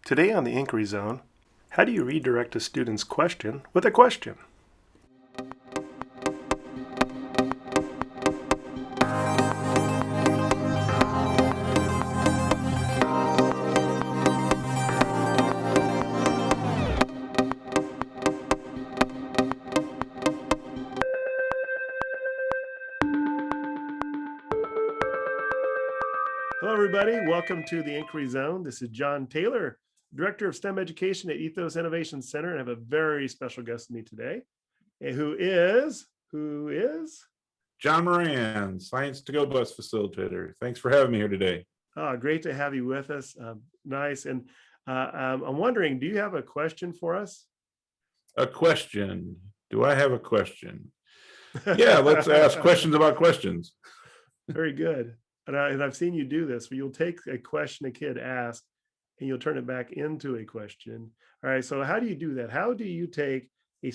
Today on the Inquiry Zone, how do you redirect a student's question with a question? Hello, everybody. Welcome to the Inquiry Zone. This is John Taylor, Director of STEM Education at ETHOS Innovation Center, and I have a very special guest with me today, who is John Moran, Science to Go Bus Facilitator. Thanks for having me here today. Great to have you with us. Nice. And I'm wondering, do you have a question for us? A question. Do I have a question? Yeah, let's ask questions about questions. Very good. And I've seen you do this, where you'll take a question a kid asks and you'll turn it back into a question. All right. So how do you do that? How do you take a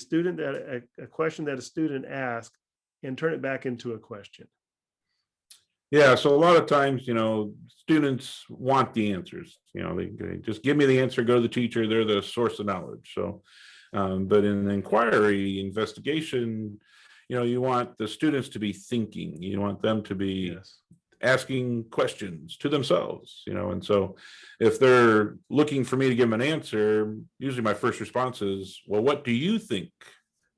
question that a student asks and turn it back into a question? Yeah, so a lot of times, students want the answers. They just give me the answer, go to the teacher, they're the source of knowledge. So, but in an inquiry, investigation, you want the students to be thinking. You want them to be Yes. asking questions to themselves, and so if they're looking for me to give them an answer, usually my first response is, well, what do you think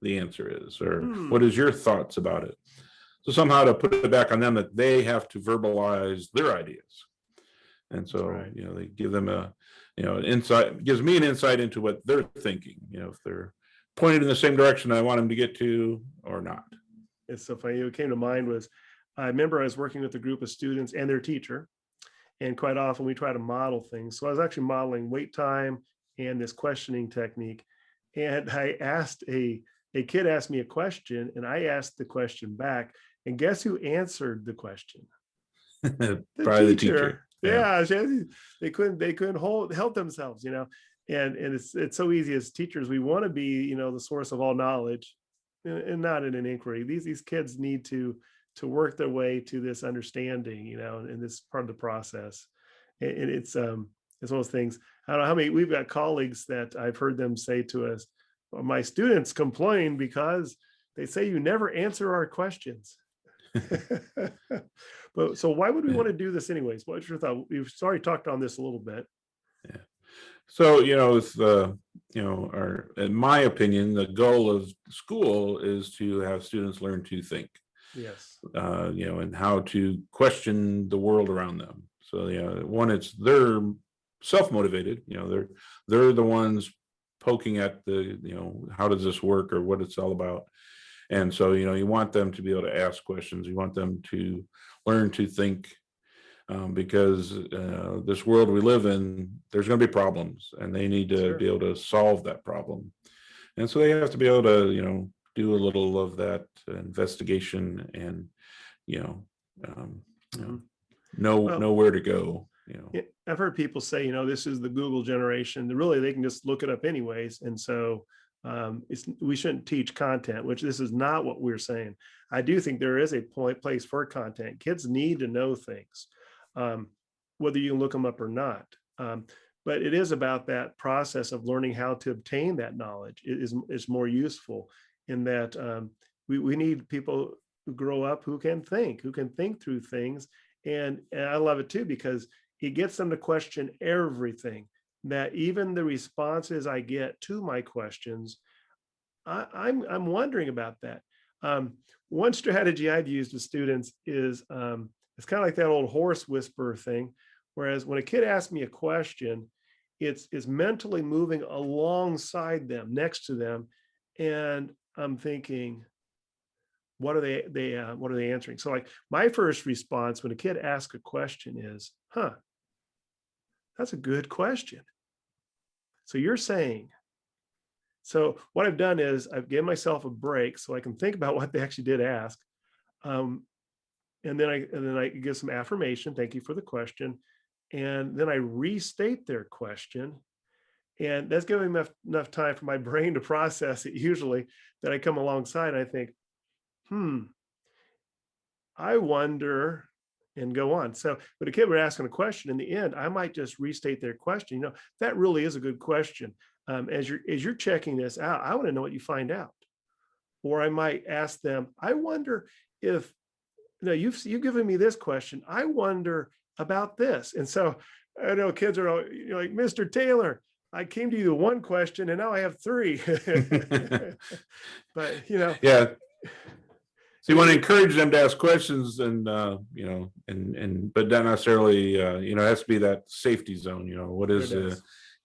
the answer is, or what is your thoughts about it? So somehow to put it back on them that they have to verbalize their ideas. And so, right. They give them an insight, gives me an insight into what they're thinking, if they're pointed in the same direction I want them to get to or not. It's so funny. What came to mind was, I remember I was working with a group of students and their teacher, and quite often we try to model things. So I was actually modeling wait time and this questioning technique. And I asked a kid asked me a question, and I asked the question back. And guess who answered the question? Probably the teacher. Yeah, they couldn't help themselves, And it's so easy as teachers. We want to be, the source of all knowledge, and not in an inquiry. These kids need to work their way to this understanding, and this part of the process. And it's one of those things. I don't know how many, we've got colleagues that I've heard them say to us, well, my students complain because they say you never answer our questions. But so why would we want to do this anyways? What's your thought? We've already talked on this a little bit. Yeah. So, it's in my opinion, the goal of school is to have students learn to think. Yes. And how to question the world around them. So, it's they're self-motivated, they're the ones poking at how does this work or what it's all about. And so, you want them to be able to ask questions. You want them to learn to think, because this world we live in, there's going to be problems, and they need to be able to solve that problem. And so they have to be able to, do a little of that investigation and, know where to go. I've heard people say, this is the Google generation. Really, they can just look it up anyways. And so we shouldn't teach content, which this is not what we're saying. I do think there is a place for content. Kids need to know things, whether you can look them up or not. But it is about that process of learning how to obtain that knowledge. It is more useful in that we need people who grow up who can think through things. And I love it too, because it gets them to question everything. That even the responses I get to my questions, I'm wondering about that. One strategy I've used with students is it's kind of like that old horse whisperer thing. Whereas when a kid asks me a question, it's mentally moving alongside them, next to them, and I'm thinking, what are they answering? So like my first response when a kid asks a question is, that's a good question. So you're saying, so what I've done is I've given myself a break so I can think about what they actually did ask. And then I give some affirmation. Thank you for the question. And then I restate their question. And that's giving enough time for my brain to process it usually, that I come alongside and I think, I wonder, and go on. So when a kid were asking a question, in the end, I might just restate their question. You know, that really is a good question. As you're checking this out, I want to know what you find out. Or I might ask them, I wonder if, you know, you've given me this question. I wonder about this. And so I know kids are all, you know, like, Mr. Taylor, I came to you with one question and now I have three. But, you know, Yeah. So you want to encourage them to ask questions, and you know, but not necessarily, you know, it has to be that safety zone. You know, what is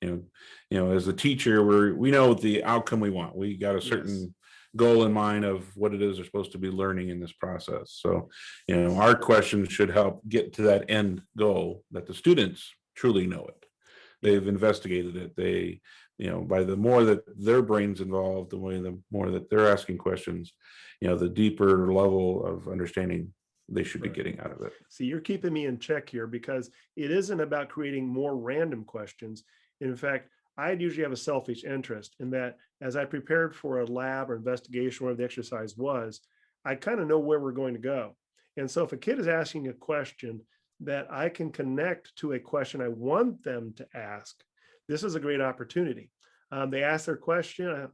you know, as a teacher, we know the outcome we want. We got a certain goal in mind of what it is they're supposed to be learning in this process. So, you know, our questions should help get to that end goal, that the students truly know it. They've investigated it. They, you know, by the more that their brain's involved, the more that they're asking questions, you know, the deeper level of understanding they should be getting out of it. See, you're keeping me in check here, because it isn't about creating more random questions. In fact, I usually have a selfish interest in that as I prepared for a lab or investigation, where the exercise was, I kind of know where we're going to go. And so if a kid is asking a question that I can connect to a question I want them to ask, this is a great opportunity. They ask their question,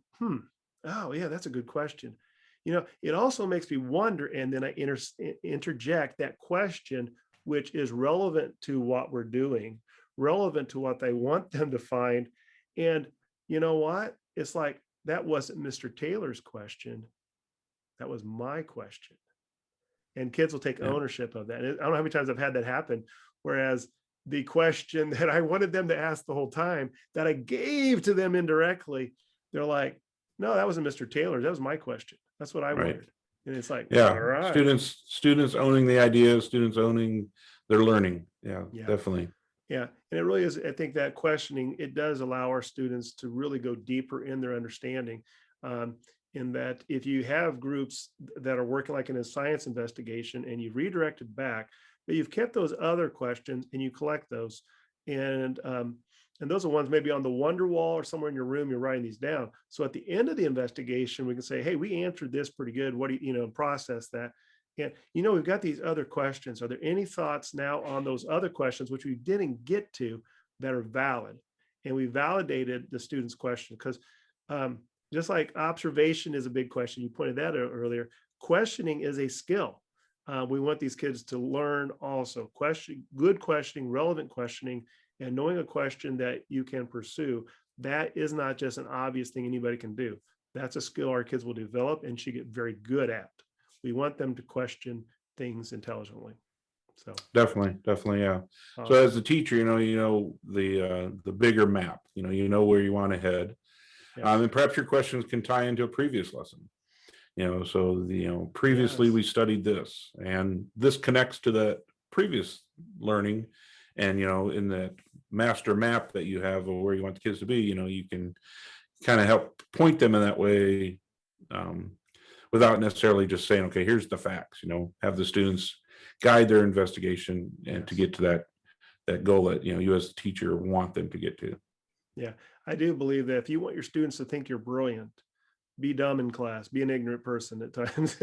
oh yeah, that's a good question. You know, it also makes me wonder, and then I interject that question, which is relevant to what we're doing, relevant to what they want them to find. And you know what? It's like, that wasn't Mr. Taylor's question. That was my question. And kids will take ownership of that. And I don't know how many times I've had that happen. Whereas the question that I wanted them to ask the whole time, that I gave to them indirectly, they're like, no, that wasn't Mr. Taylor's. That was my question. That's what I wanted. And it's like, all right. Students owning the idea, students owning their learning. Yeah, definitely. Yeah. And it really is, I think that questioning, it does allow our students to really go deeper in their understanding. In that if you have groups that are working like in a science investigation and you redirected back, but you've kept those other questions and you collect those. And those are ones maybe on the wonder wall or somewhere in your room, you're writing these down. So at the end of the investigation, we can say, hey, we answered this pretty good. What do you, process that. And, we've got these other questions. Are there any thoughts now on those other questions, which we didn't get to, that are valid? And we validated the student's question, because just like observation is a big question, you pointed that out earlier, questioning is a skill. We want these kids to learn also good questioning, relevant questioning, and knowing a question that you can pursue. That is not just an obvious thing anybody can do. That's a skill our kids will develop and should get very good at. We want them to question things intelligently. So definitely, yeah. So as a teacher, the bigger map. You know where you want to head, and perhaps your questions can tie into a previous lesson. So previously we studied this, and this connects to the previous learning, and in that master map that you have of where you want the kids to be, you can kind of help point them in that way. Without necessarily just saying, okay, here's the facts, have the students guide their investigation and to get to that goal that, you as a teacher want them to get to. Yeah, I do believe that if you want your students to think you're brilliant, be dumb in class, be an ignorant person at times,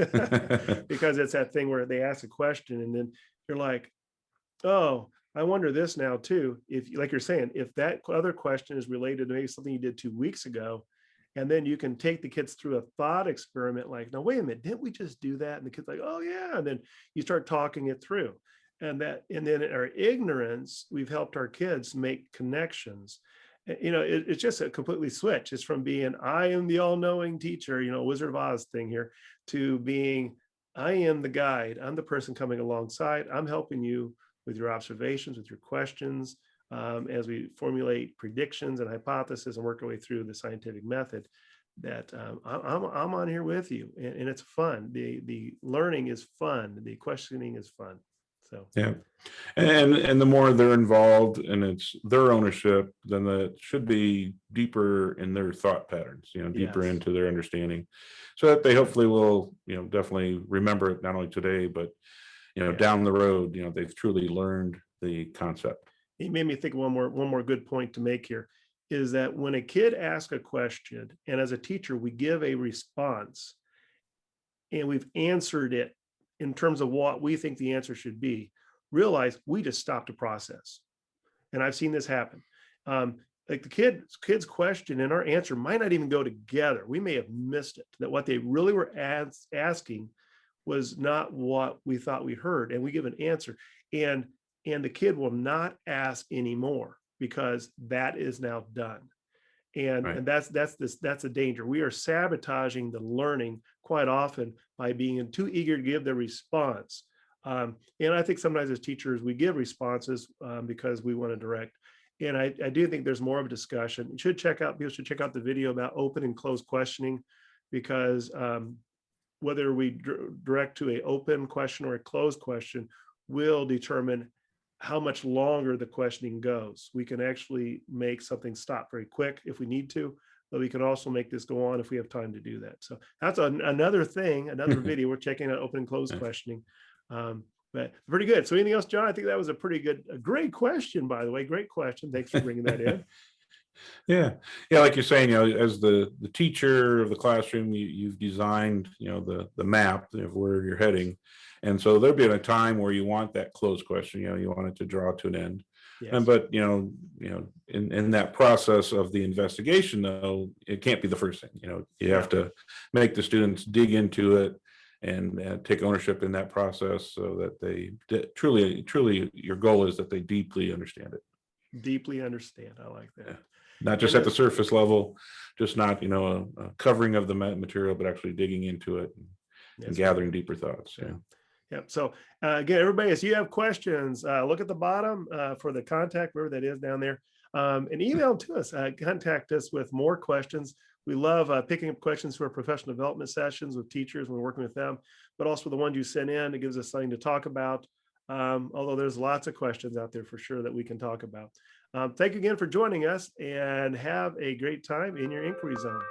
because it's that thing where they ask a question and then you're like, oh, I wonder this now too. If, like you're saying, if that other question is related to maybe something you did 2 weeks ago, and then you can take the kids through a thought experiment, like, no, wait a minute, didn't we just do that? And the kid's like, oh yeah. And then you start talking it through. And then in our ignorance, we've helped our kids make connections. It's just a completely switch. It's from being, I am the all-knowing teacher, Wizard of Oz thing here, to being, I am the guide. I'm the person coming alongside. I'm helping you with your observations, with your questions, as we formulate predictions and hypotheses and work our way through the scientific method. That I'm on here with you, and it's fun. The learning is fun. The questioning is fun. So yeah, and the more they're involved and it's their ownership, then that should be deeper in their thought patterns, deeper into their understanding, so that they hopefully will, definitely remember it not only today, but down the road, they've truly learned the concept. It made me think of one more good point to make here, is that when a kid asks a question, and as a teacher, we give a response, and we've answered it in terms of what we think the answer should be, realize we just stopped a process. And I've seen this happen. Like the kid's question and our answer might not even go together. We may have missed it, that what they really were asking was not what we thought we heard, and we give an answer. And the kid will not ask anymore because that is now done. And that's a danger. We are sabotaging the learning quite often by being too eager to give the response. And I think sometimes as teachers, we give responses because we want to direct. And I do think there's more of a discussion. People should check out the video about open and closed questioning, because whether we direct to an open question or a closed question will determine how much longer the questioning goes. We can actually make something stop very quick if we need to, but we can also make this go on if we have time to do that. So that's another thing, another video. We're checking out open and closed questioning. But pretty good. So anything else, John? I think that was a great question, by the way. Great question. Thanks for bringing that in. Yeah. Like you're saying, as the teacher of the classroom, you've designed, the map of where you're heading. And so there'll be a time where you want that closed question, you want it to draw to an end. Yes. But, in that process of the investigation, though, it can't be the first thing. You have to make the students dig into it and take ownership in that process, so that they truly, your goal is that they deeply understand it. Deeply understand. I like that. Yeah. Not just at the surface level, just not, a covering of the material, but actually digging into it and gathering deeper thoughts. Yeah. So again, everybody, as you have questions, look at the bottom for the contact, wherever that is down there, and email to us. Contact us with more questions. We love picking up questions for professional development sessions with teachers when we're working with them, but also the ones you send in. It gives us something to talk about. Although there's lots of questions out there for sure that we can talk about. Thank you again for joining us, and have a great time in your inquiry zone.